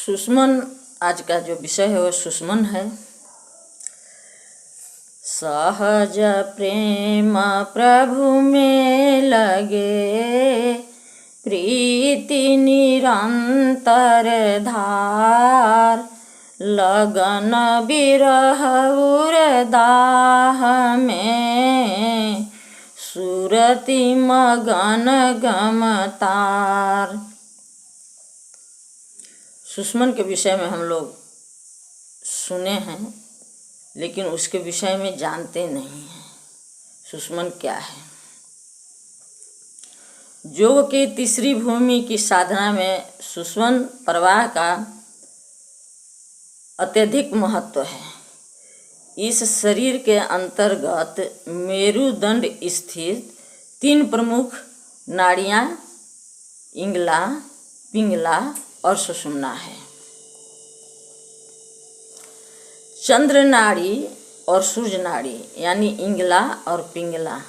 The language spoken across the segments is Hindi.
सुषमन आज का जो विषय है वो सुषमन है। सहज प्रेम प्रभु में लगे, प्रीति निरंतर धार, लगन बिरह उरदाह में, सुरति मगन गमतार। सुषमन के विषय में हम लोग सुने हैं, लेकिन उसके विषय में जानते नहीं हैं सुषमन क्या है। योग की तीसरी भूमि की साधना में सुषमन प्रवाह का अत्यधिक महत्व है। इस शरीर के अंतर्गत मेरुदंड स्थित 3 प्रमुख नाड़ियाँ इंगला, पिंगला और सुषुम्ना है। चंद्र नाड़ी और सूर्य नाड़ी यानी इंगला और पिंगला,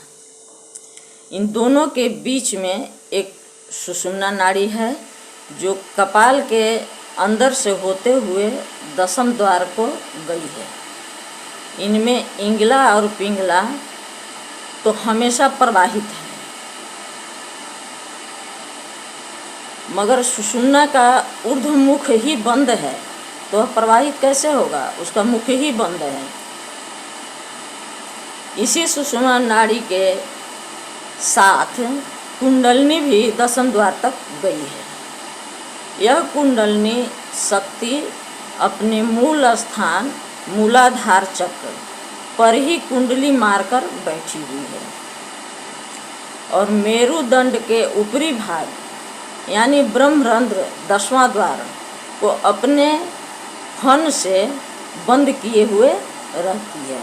इन दोनों के बीच में एक सुषुम्ना नाड़ी है जो कपाल के अंदर से होते हुए 10वें द्वार को गई है। इनमें इंगला और पिंगला तो हमेशा प्रवाहित है, मगर सुषुम्ना का ऊर्ध्वमुख ही बंद है, तो प्रवाहित कैसे होगा? उसका मुख ही बंद है। इसी सुषुम्ना नाड़ी के साथ कुंडलनी भी 10वें द्वार तक गई है। यह कुंडलनी शक्ति अपने मूल स्थान मूलाधार चक्र पर ही कुंडली मारकर बैठी हुई है और मेरुदंड के ऊपरी भाग यानी ब्रह्मरंध्र 10वां द्वार को अपने फन से बंद किए हुए रहती है।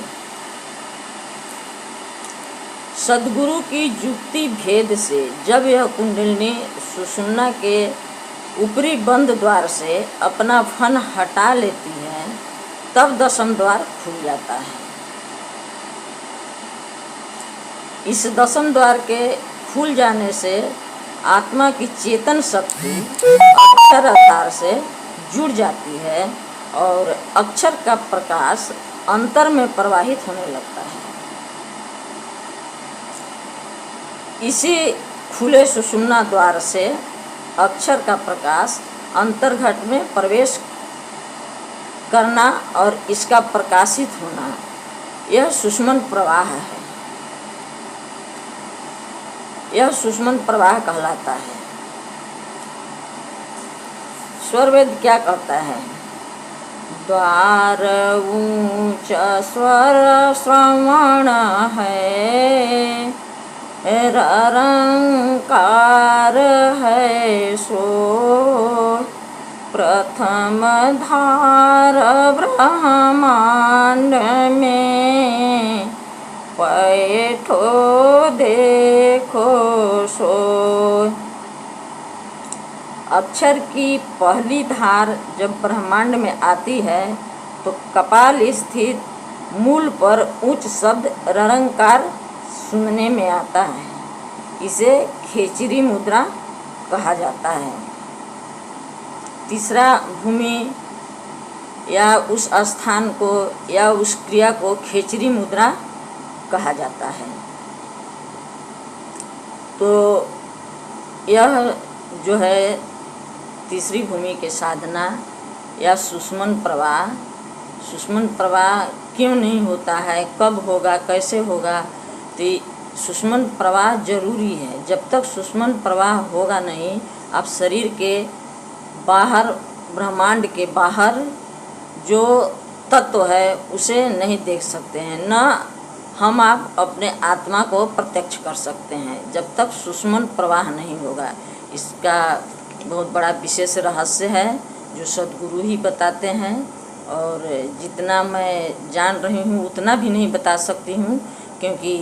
सद्गुरु की युक्ति भेद से जब यह कुंडलिनी सुषुम्ना के ऊपरी बंद द्वार से अपना फन हटा लेती है, तब 10वां द्वार खुल जाता है। इस 10वें द्वार के खुल जाने से आत्मा की चेतन शक्ति अक्षर आधार से जुड़ जाती है और अक्षर का प्रकाश अंतर में प्रवाहित होने लगता है। इसी खुले सुषुम्ना द्वार से अक्षर का प्रकाश अंतर्घट में प्रवेश करना और इसका प्रकाशित होना, यह सुषुम्न प्रवाह है। यह सुषुम्न प्रवाह कहलाता है। स्वरवेद क्या कहता है? द्वार ऊंच स्वर श्रवण है, रंकार है सो, प्रथम धार ब्रह्मांड में, पैठो देखो सो। अक्षर की पहली धार जब ब्रह्मांड में आती है तो कपाल स्थित मूल पर उच्च शब्द रंकार सुनने में आता है। इसे खेचरी मुद्रा कहा जाता है। तीसरा भूमि या उस स्थान को या उस क्रिया को खेचरी मुद्रा कहा जाता है। तो यह जो है तीसरी भूमि के साधना या सुषुम्न प्रवाह क्यों नहीं होता है, कब होगा, कैसे होगा? तो सुषुम्न प्रवाह जरूरी है। जब तक सुषुम्न प्रवाह होगा नहीं, आप शरीर के बाहर, ब्रह्मांड के बाहर जो तत्व है उसे नहीं देख सकते हैं, न हम आप अपने आत्मा को प्रत्यक्ष कर सकते हैं जब तक सुषुम्न प्रवाह नहीं होगा। इसका बहुत बड़ा विशेष रहस्य है जो सद्गुरु ही बताते हैं, और जितना मैं जान रही हूँ उतना भी नहीं बता सकती हूँ, क्योंकि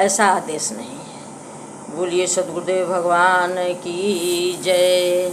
ऐसा आदेश नहीं है। बोलिए सद्गुरुदेव भगवान की जय।